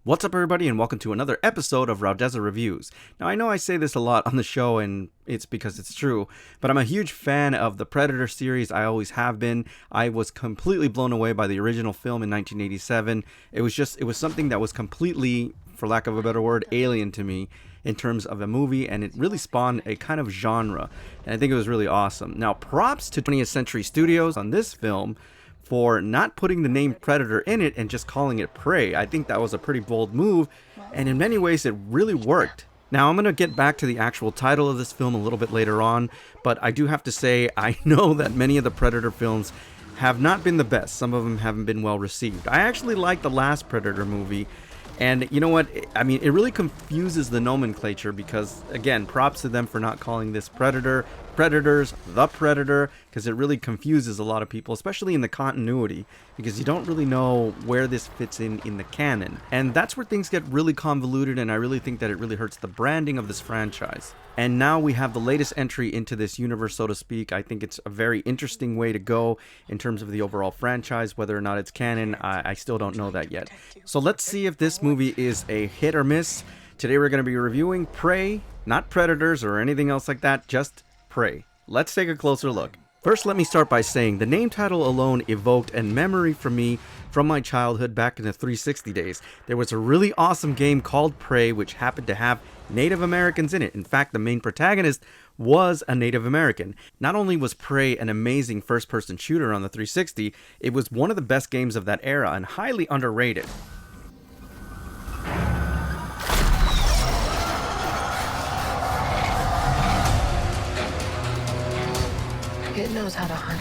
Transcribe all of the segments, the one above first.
What's up, everybody, and welcome to another episode of Raudeza Reviews. Now, I know I say this a lot on the show, and it's because it's true, but I'm a huge fan of the Predator series. I always have been. I was completely blown away by the original film in 1987. It was something that was completely, for lack of a better word, alien to me in terms of a movie, and it really spawned a kind of genre, and I think it was really awesome. Now, props to 20th Century Studios on this film for not putting the name Predator in it and just calling it Prey. I think that was a pretty bold move, and in many ways it really worked. Now, I'm going to get back to the actual title of this film a little bit later on, but I do have to say, I know that many of the Predator films have not been the best. Some of them haven't been well received. I actually like the last Predator movie, and you know what? I mean, it really confuses the nomenclature because, again, props to them for not calling this Predators, the Predator, because it really confuses a lot of people, especially in the continuity, because you don't really know where this fits in the canon. And that's where things get really convoluted, and I really think that it really hurts the branding of this franchise. And now we have the latest entry into this universe, so to speak. I think it's a very interesting way to go in terms of the overall franchise. Whether or not it's canon, I still don't know that yet. So let's see if this movie is a hit or miss. Today we're going to be reviewing Prey, not Predators or anything else like that, just Prey. Let's take a closer look. First, let me start by saying the name title alone evoked a memory from me from my childhood back in the 360 days. There was a really awesome game called Prey which happened to have Native Americans in it. In fact, the main protagonist was a Native American. Not only was Prey an amazing first-person shooter on the 360, it was one of the best games of that era and highly underrated. It knows how to hunt.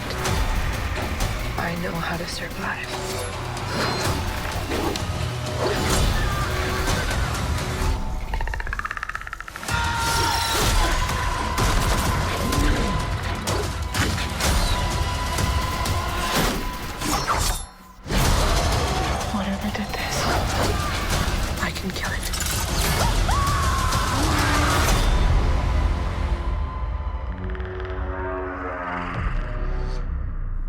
I know how to survive. Whatever did this, I can kill it.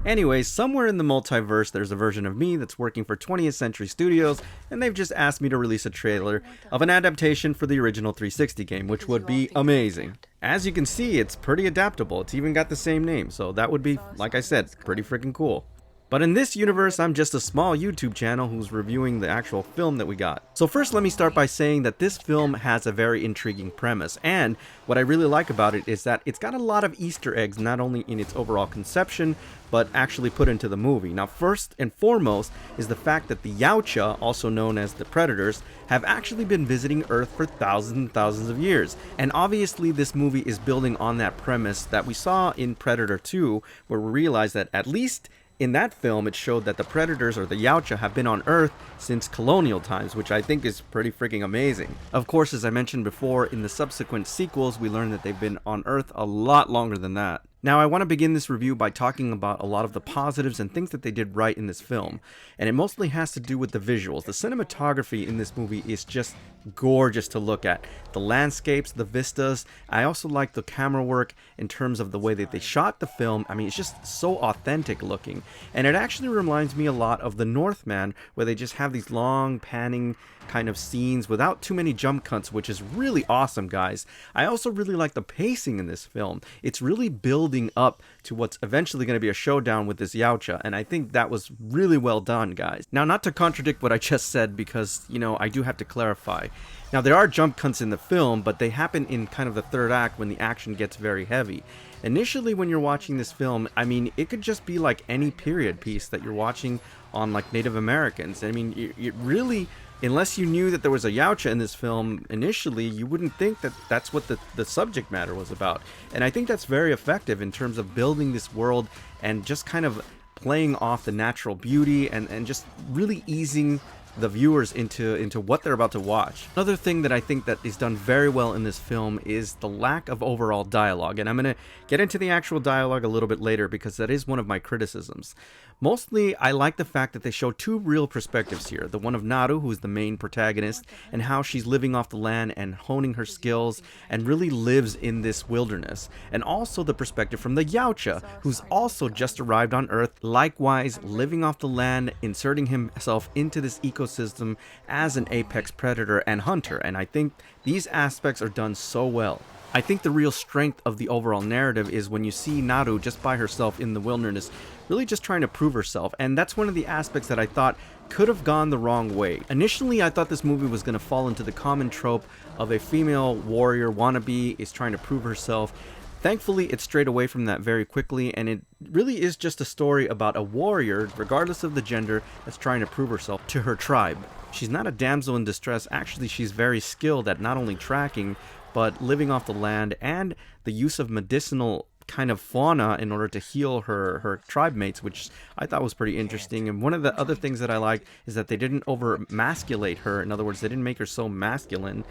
Anyways, somewhere in the multiverse, there's a version of me that's working for 20th Century Studios, and they've just asked me to release a trailer of an adaptation for the original 360 game, which would be amazing. As you can see, it's pretty adaptable. It's even got the same name, so that would be, like I said, pretty freaking cool. But in this universe, I'm just a small YouTube channel who's reviewing the actual film that we got. So first, let me start by saying that this film has a very intriguing premise, and what I really like about it is that it's got a lot of Easter eggs, not only in its overall conception, but actually put into the movie. Now, first and foremost is the fact that the Yautja, also known as the Predators, have actually been visiting Earth for thousands and thousands of years. And obviously, this movie is building on that premise that we saw in Predator 2, where we realized that at least in that film, it showed that the Predators, or the Yautja, have been on Earth since colonial times, which I think is pretty freaking amazing. Of course, as I mentioned before, in the subsequent sequels, we learned that they've been on Earth a lot longer than that. Now, I want to begin this review by talking about a lot of the positives and things that they did right in this film, and it mostly has to do with the visuals. The cinematography in this movie is just gorgeous to look at. The landscapes, the vistas. I also like the camera work in terms of the way that they shot the film. I mean, it's just so authentic looking, and it actually reminds me a lot of The Northman, where they just have these long panning kind of scenes without too many jump cuts, which is really awesome, guys. I also really like the pacing in this film. It's really building up to what's eventually going to be a showdown with this Yautja, and I think that was really well done, guys. Now, not to contradict what I just said, because, you know, I do have to clarify. Now, there are jump cuts in the film, but they happen in kind of the third act when the action gets very heavy. Initially, when you're watching this film, I mean, it could just be like any period piece that you're watching on, like, Native Americans. I mean, it really, unless you knew that there was a Yautja in this film initially, you wouldn't think that that's what the subject matter was about. And I think that's very effective in terms of building this world and just kind of playing off the natural beauty and just really easing the viewers into what they're about to watch. Another thing that I think that is done very well in this film is the lack of overall dialogue, and I'm going to get into the actual dialogue a little bit later because that is one of my criticisms. Mostly, I like the fact that they show two real perspectives here. The one of Naru, who is the main protagonist, and how she's living off the land and honing her skills and really lives in this wilderness. And also the perspective from the Yautja, who's also just arrived on Earth, likewise living off the land, inserting himself into this ecosystem as an apex predator and hunter. And I think these aspects are done so well. I think the real strength of the overall narrative is when you see Naru just by herself in the wilderness, really just trying to prove herself, and that's one of the aspects that I thought could have gone the wrong way. Initially, I thought this movie was going to fall into the common trope of a female warrior wannabe is trying to prove herself. Thankfully, it strayed away from that very quickly, and it really is just a story about a warrior, regardless of the gender, that's trying to prove herself to her tribe. She's not a damsel in distress. Actually, she's very skilled at not only tracking, but living off the land and the use of medicinal kind of fauna in order to heal her tribe mates, which I thought was pretty interesting. And one of the other things that I like is that they didn't over masculate her. In other words, they didn't make her so masculine.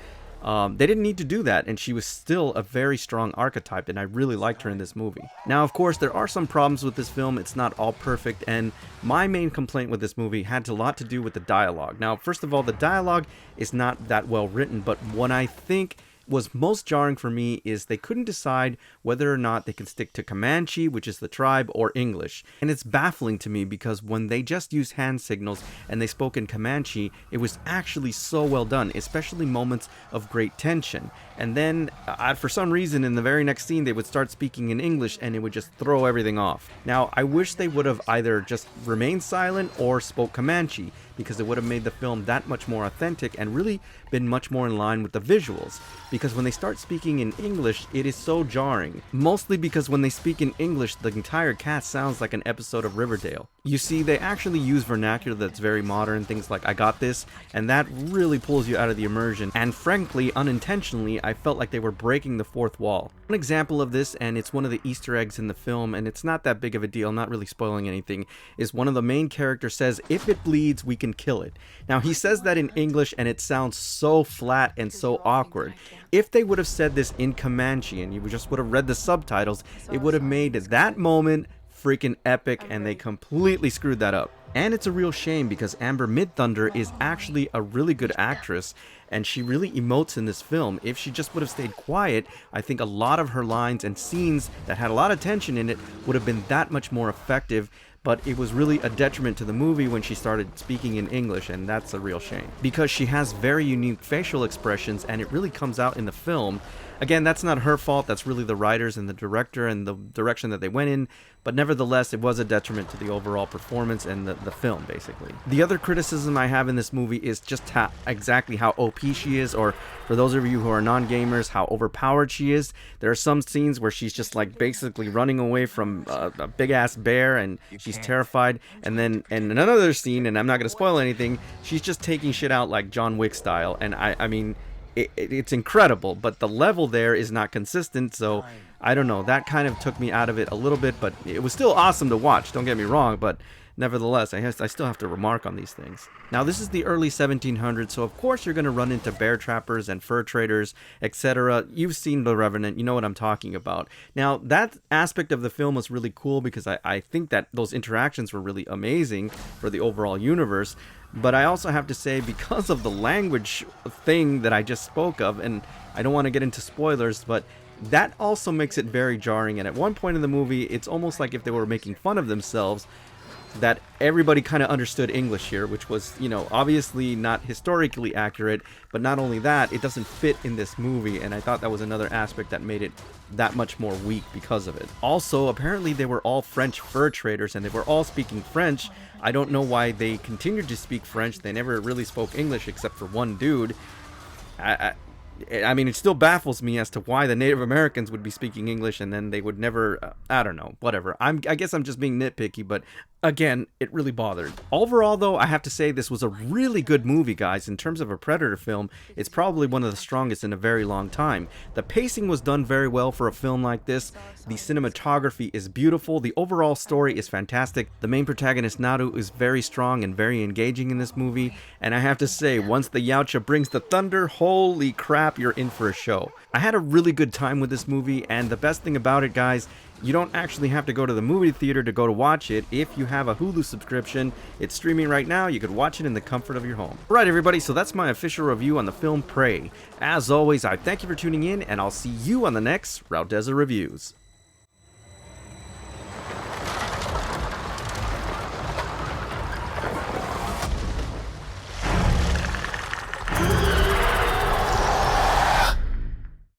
They didn't need to do that, and she was still a very strong archetype, and I really liked her in this movie. Now, of course, there are some problems with this film. It's not all perfect, and my main complaint with this movie had a lot to do with the dialogue. Now, first of all, the dialogue is not that well written, but what I think was most jarring for me is they couldn't decide whether or not they can stick to Comanche, which is the tribe, or English. And it's baffling to me because when they just used hand signals and they spoke in Comanche, it was actually so well done, especially moments of great tension. And then, for some reason, in the very next scene, they would start speaking in English and it would just throw everything off. Now, I wish they would have either just remained silent or spoke Comanche, because it would have made the film that much more authentic and really been much more in line with the visuals. Because when they start speaking in English, it is so jarring. Mostly because when they speak in English, the entire cast sounds like an episode of Riverdale. You see, they actually use vernacular that's very modern, things like "I got this," and that really pulls you out of the immersion. And frankly, unintentionally, I felt like they were breaking the fourth wall. One example of this, and it's one of the Easter eggs in the film, and it's not that big of a deal, not really spoiling anything, is one of the main characters says, "If it bleeds, we can kill it." Now, he says that in English, and it sounds so flat and so awkward. If they would have said this in Comanche, and you just would have read the subtitles, it would have made that moment freaking epic, and they completely screwed that up. And it's a real shame because Amber Midthunder is actually a really good actress, and she really emotes in this film. If she just would have stayed quiet, I think a lot of her lines and scenes that had a lot of tension in it would have been that much more effective. But it was really a detriment to the movie when she started speaking in English, and that's a real shame. Because she has very unique facial expressions, and it really comes out in the film. Again, that's not her fault, that's really the writers and the director and the direction that they went in, but nevertheless, it was a detriment to the overall performance and the film, basically. The other criticism I have in this movie is just exactly how OP she is, or for those of you who are non-gamers, how overpowered she is. There are some scenes where she's just like basically running away from a big-ass bear, and she's terrified, and then in another scene, and I'm not going to spoil anything, she's just taking shit out like John Wick style, and I mean, it's incredible, but the level there is not consistent, so I don't know, that kind of took me out of it a little bit, but it was still awesome to watch, don't get me wrong, but nevertheless, I still have to remark on these things. Now, this is the early 1700s, so of course you're going to run into bear trappers and fur traders, etc. You've seen The Revenant, you know what I'm talking about. Now, that aspect of the film was really cool because I think that those interactions were really amazing for the overall universe. But I also have to say, because of the language thing that I just spoke of, and I don't want to get into spoilers, but that also makes it very jarring. And at one point in the movie, it's almost like if they were making fun of themselves, that everybody kind of understood English here, which was, you know, obviously not historically accurate, but not only that, it doesn't fit in this movie, and I thought that was another aspect that made it that much more weak because of it. Also, apparently they were all French fur traders, and they were all speaking French. I don't know why they continued to speak French. They never really spoke English except for one dude. I mean, it still baffles me as to why the Native Americans would be speaking English and then they would never, I don't know, whatever. I guess I'm just being nitpicky, but again, it really bothered. Overall, though, I have to say this was a really good movie, guys. In terms of a Predator film, it's probably one of the strongest in a very long time. The pacing was done very well for a film like this. The cinematography is beautiful. The overall story is fantastic. The main protagonist, Naru, is very strong and very engaging in this movie. And I have to say, once the Yautja brings the thunder, holy crap, you're in for a show. I had a really good time with this movie, and the best thing about it, guys, you don't actually have to go to the movie theater to go to watch it. If you have a Hulu subscription, it's streaming right now. You could watch it in the comfort of your home. Alright everybody, so that's my official review on the film Prey. As always, I thank you for tuning in, and I'll see you on the next Route Desert Reviews.